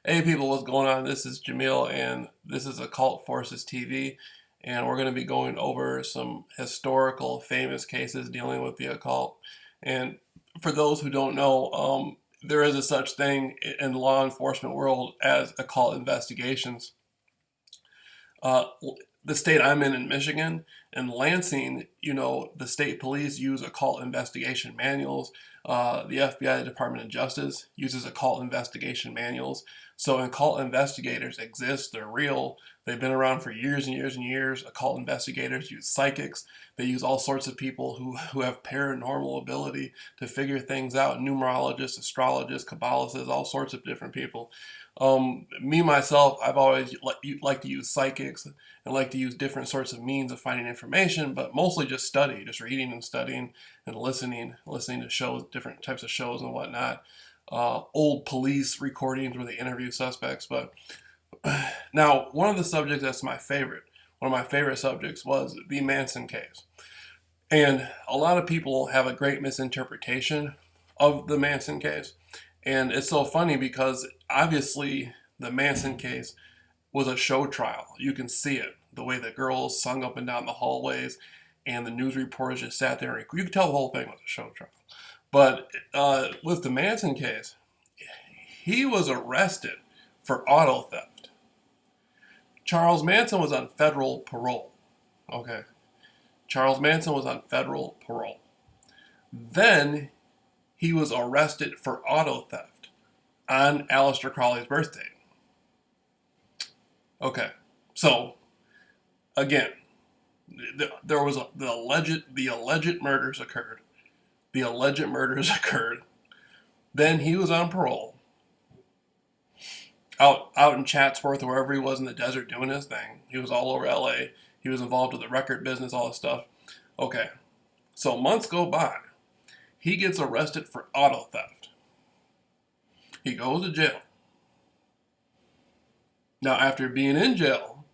Hey people, what's going on? This is Jameel, and this is Occult Forces TV, and we're going to be going over some historical famous cases dealing with the occult. And for those who don't know, there is a such thing in the law enforcement world as occult investigations. Uh, the state I'm in Michigan and Lansing, the state police use occult investigation manuals. The FBI, the Department of Justice, uses occult investigation manuals. So occult investigators exist, they're real, they've been around for years and years and years. Occult investigators use psychics, they use all sorts of people who have paranormal ability to figure things out, numerologists, astrologists, Kabbalists, all sorts of different people. Me myself, I've always like to use psychics and like to use different sorts of means of finding information, but mostly just study, just reading and studying and listening to shows, different types of shows and whatnot. Old police recordings where they interview suspects. But now, one of the subjects that's my favorite, one of my favorite subjects was the Manson case. And a lot of people have a great misinterpretation of the Manson case. And it's so funny because obviously the Manson case was a show trial. You can see it. The way the girls sung up and down the hallways and the news reporters just sat there and you could tell the whole thing was a show trial. But with the Manson case, he was arrested for auto theft. Charles Manson was on federal parole. Okay. Charles Manson was on federal parole. Then he was arrested for auto theft on Aleister Crowley's birthday. Okay, so again, there was the alleged murders occurred. The alleged murders occurred. Then he was on parole, out in Chatsworth, wherever he was in the desert, doing his thing. He was all over L.A. He was involved with the record business, all this stuff. Okay, so months go by. He gets arrested for auto theft. He goes to jail. Now, after being in jail,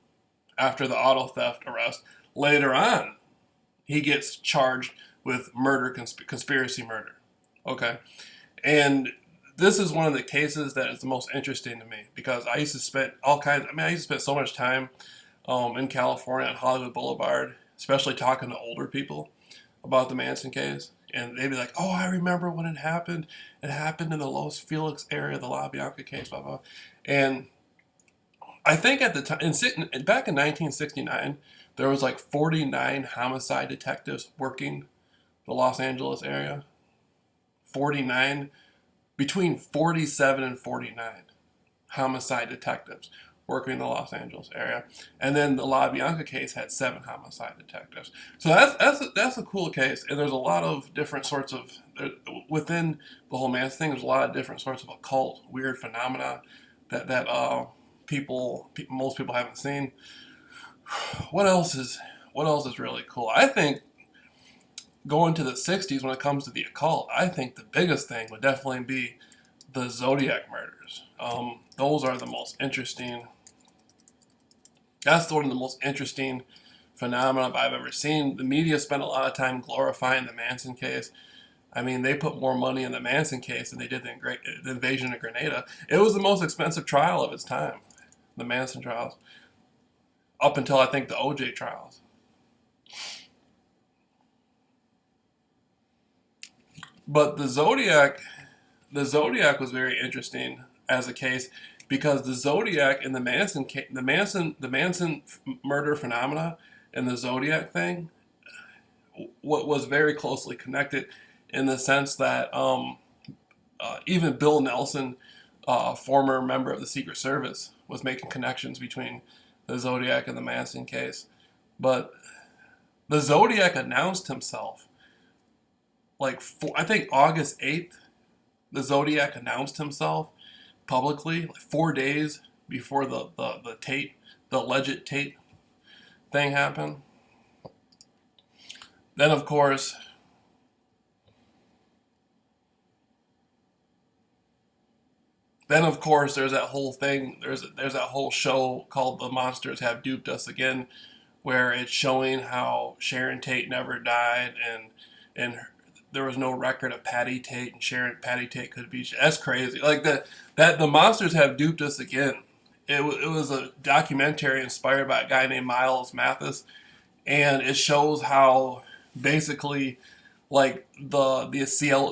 after the auto theft arrest, later on, he gets charged with murder, conspiracy murder. Okay? And this is one of the cases that is the most interesting to me because I used to spend I used to spend so much time in California on Hollywood Boulevard, especially talking to older people about the Manson case. And they'd be like, oh, I remember when it happened. It happened in the Los Felix area, the La Bianca case, blah, blah. And I think at the time, back in 1969, there was like 49 homicide detectives working the Los Angeles area. 49, between 47 and 49 homicide detectives working the Los Angeles area. And then the La Bianca case had 7 homicide detectives. So that's a cool case. And there's a lot of different sorts of, within the whole Manson thing, there's a lot of different sorts of occult, weird phenomena that most people haven't seen. What else is really cool? I think going to the 60s when it comes to the occult, I think the biggest thing would definitely be the Zodiac murders. Those are the most interesting. That's one of the most interesting phenomena I've ever seen. The media spent a lot of time glorifying the Manson case. I mean, they put more money in the Manson case than they did the invasion of Grenada. It was the most expensive trial of its time, the Manson trials, up until I think the OJ trials. But the Zodiac was very interesting as a case because the Zodiac and the Manson murder phenomena and the Zodiac thing, what was very closely connected in the sense that even Bill Nelson, former member of the Secret Service, was making connections between the Zodiac and the Manson case. But the Zodiac announced himself I think August 8th, the Zodiac announced himself publicly, like 4 days before the alleged Tate thing happened. Then of course there's that whole thing. There's that whole show called "The Monsters Have Duped Us Again," where it's showing how Sharon Tate never died, and there was no record of Patty Tate and Sharon Patty Tate could be. That's crazy. Like that the monsters have duped us again. It was a documentary inspired by a guy named Miles Mathis, and it shows how basically like the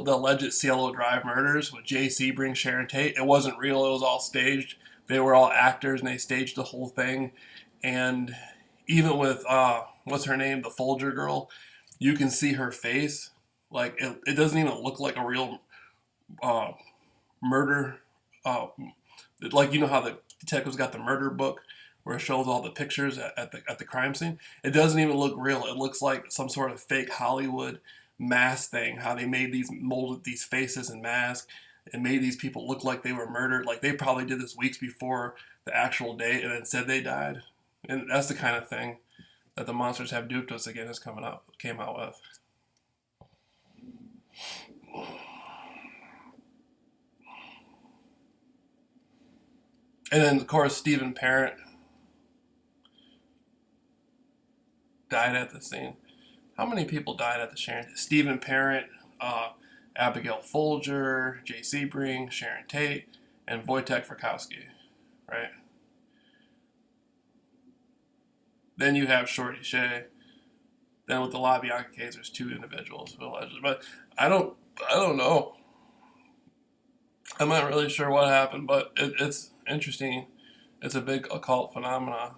alleged Cielo Drive murders with Jay Sebring, Sharon Tate. It wasn't real. It was all staged. They were all actors, and they staged the whole thing. And even with what's her name, the Folger girl, you can see her face. Like it doesn't even look like a real uh, murder. Uh, like you know how the detectives got the murder book where it shows all the pictures at the crime scene. It doesn't even look real. It looks like some sort of fake Hollywood mask thing. How they molded these faces and masks and made these people look like they were murdered. Like they probably did this weeks before the actual date and then said they died. And that's the kind of thing that the monsters have duped us again came out with. And then of course Stephen Parent died at the scene. How many people died at the Sharon? Stephen Parent, Abigail Folger, Jay Sebring, Sharon Tate, and Wojtek Frykowski, right? Then you have Shorty Shea. Then with the LaBianca case, there's two individuals who allegedly, but I don't know. I'm not really sure what happened, but it's interesting. It's a big occult phenomenon.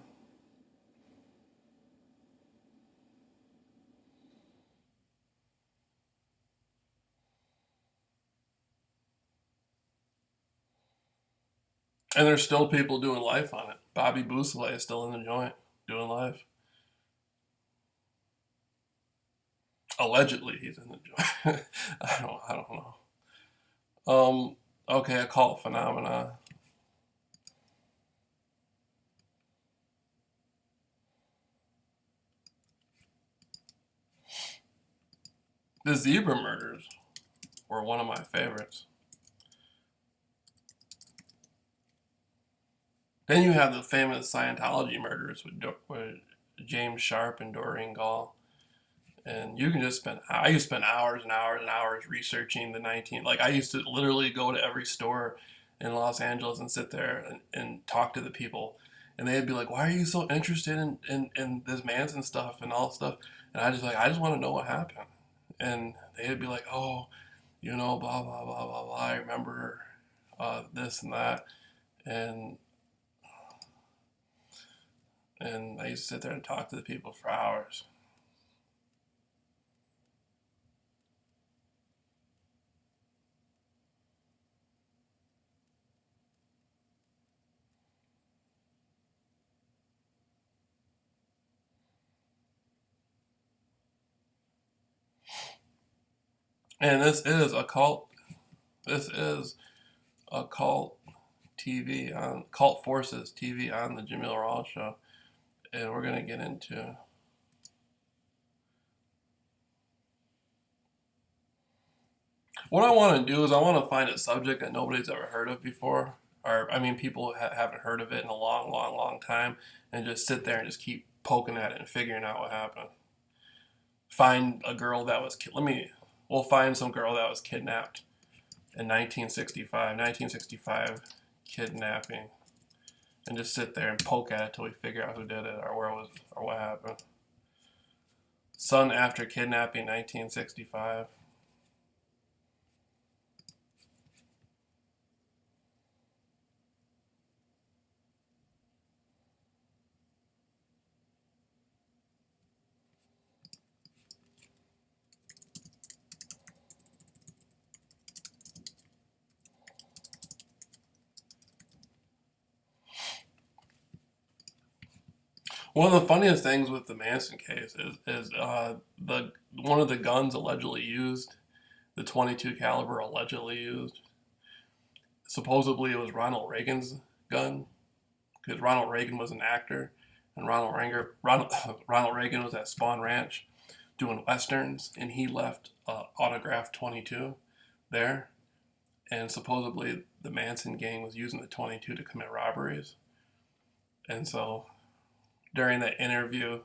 And there's still people doing life on it. Bobby Boussalet is still in the joint doing life. Allegedly, he's in the joint. I don't know. Okay, occult phenomena. The zebra murders were one of my favorites. Then you have the famous Scientology murders with James Sharp and Doreen Gall. And you can just I used to spend hours and hours and hours researching the 19, like I used to literally go to every store in Los Angeles and sit there and talk to the people. And they'd be like, why are you so interested in this Manson stuff and all stuff? And I just want to know what happened. And they'd be like, oh, blah, blah, blah, blah, blah. I remember this and that. And I used to sit there and talk to the people for hours. And this is a cult. This is a cult TV on Cult Forces TV on the Jameel Rawls Show, and we're gonna get into. What I want to do is I want to find a subject that nobody's ever heard of before, or I mean, people haven't heard of it in a long, long, long time, and just sit there and just keep poking at it and figuring out what happened. Find a girl that was we'll find some girl that was kidnapped in 1965 kidnapping, and just sit there and poke at it till we figure out who did it or where it was or what happened. Son after kidnapping 1965. One of the funniest things with the Manson case is the one of the guns allegedly used, the 22 caliber allegedly used. Supposedly it was Ronald Reagan's gun because Ronald Reagan was an actor, and Ronald Reagan was at Spawn Ranch doing westerns, and he left autographed 22 there, and supposedly the Manson gang was using the 22 to commit robberies, and so during that interview,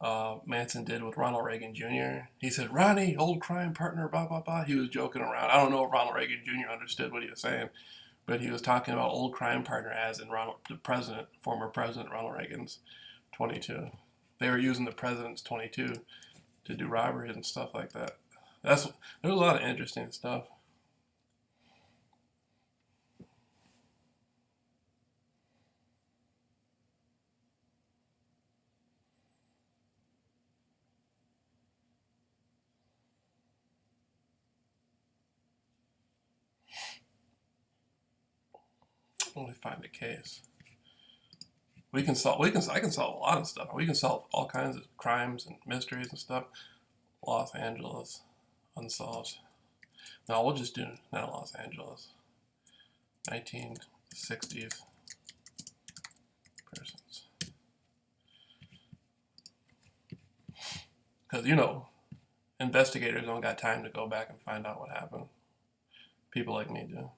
Manson did with Ronald Reagan Jr. He said, "Ronnie, old crime partner, blah, blah, blah." He was joking around. I don't know if Ronald Reagan Jr. understood what he was saying, but he was talking about old crime partner as in the president, former president Ronald Reagan's 22. They were using the president's 22 to do robberies and stuff like that. There's a lot of interesting stuff. Let me find a case. We can solve. I can solve a lot of stuff. We can solve all kinds of crimes and mysteries and stuff. Los Angeles unsolved. No, we'll just do not Los Angeles. 1960s persons. Because investigators don't got time to go back and find out what happened. People like me do.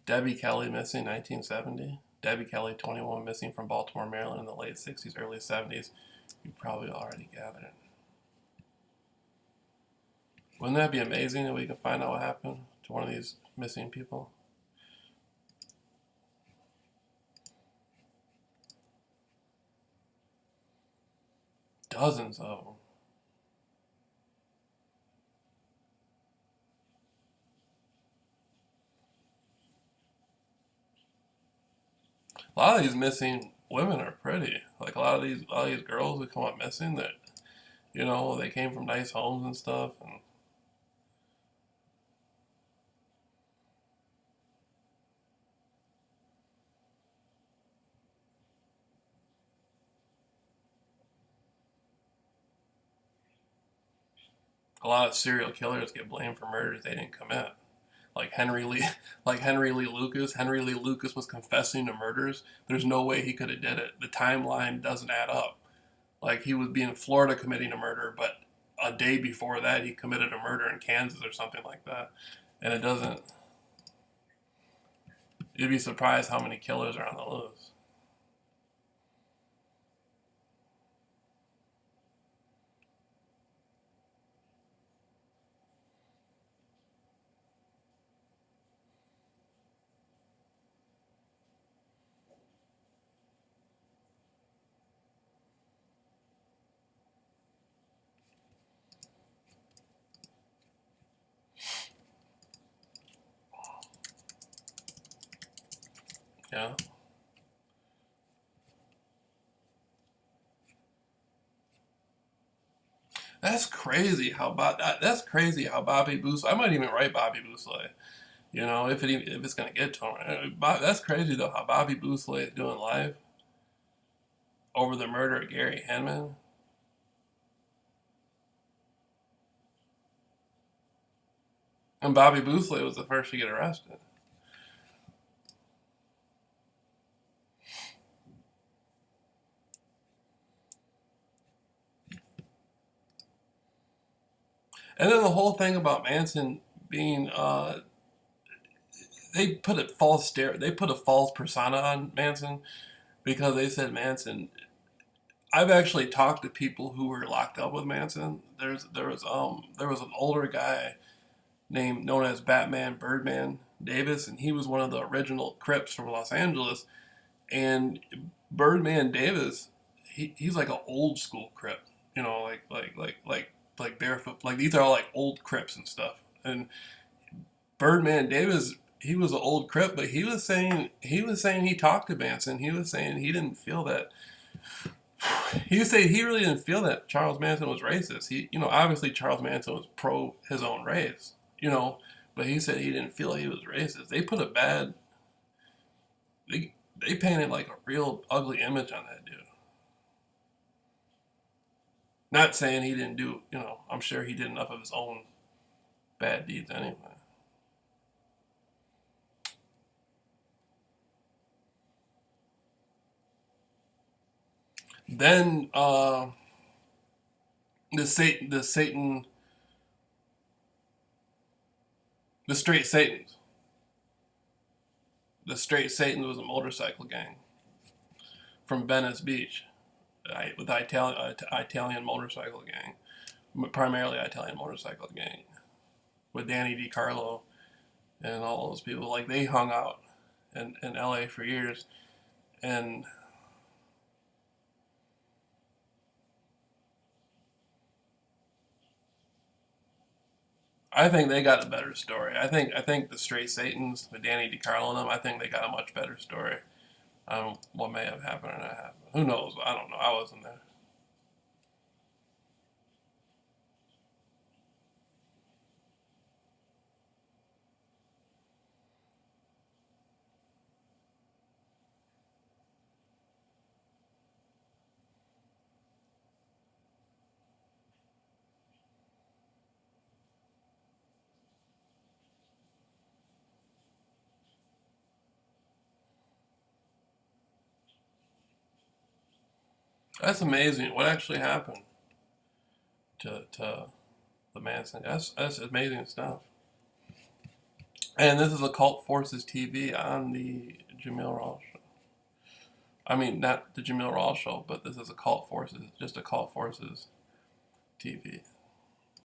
Debbie Kelly missing 1970. Debbie Kelly, 21, missing from Baltimore, Maryland in the late 60s, early 70s. You probably already gathered it. Wouldn't that be amazing if we could find out what happened to one of these missing people? Dozens of them. A lot of these missing women are pretty. Like a lot of these girls who come up missing that they came from nice homes and stuff, and a lot of serial killers get blamed for murders they didn't commit. Like Henry Lee, like Henry Lee Lucas. Henry Lee Lucas was confessing to murders. There's no way he could have did it. The timeline doesn't add up. Like he would be in Florida committing a murder, but a day before that he committed a murder in Kansas or something like that. And it doesn't. You'd be surprised how many killers are on the loose. Yeah. That's crazy how Bobby Boosley. I might even write Bobby Boosley. If it's gonna get to him. That's crazy though how Bobby Boosley is doing live over the murder of Gary Hinman. And Bobby Boosley was the first to get arrested. And then the whole thing about Manson being they put a false persona on Manson because they said Manson. I've actually talked to people who were locked up with Manson. There was an older guy known as Batman Birdman Davis, and he was one of the original Crips from Los Angeles. And Birdman Davis, he's like an old school Crip, like barefoot, like these are all like old Crips and stuff. And Birdman Davis, he was an old Crip, but he was saying he talked to Manson. He was saying he didn't feel that. He was saying he really didn't feel that Charles Manson was racist. Obviously Charles Manson was pro his own race, but he said he didn't feel he was racist. They painted like a real ugly image on that dude. Not saying he didn't do, I'm sure he did enough of his own bad deeds anyway. Then the Satan, the Straight Satans. The Straight Satans was a motorcycle gang from Venice Beach. with the Italian motorcycle gang, primarily Italian motorcycle gang, with Danny DiCarlo and all those people. Like they hung out in LA for years, and I think they got a better story. I think the Straight Satans with Danny DiCarlo and them. I think they got a much better story. What may have happened or not happened. Who knows? I don't know. I wasn't there. That's amazing. What actually happened to the Manson? That's amazing stuff. And this is Occult Forces TV on the Jameel Rawls show. I mean, not the Jameel Rawls show, but this is Occult Forces, just Occult Forces TV.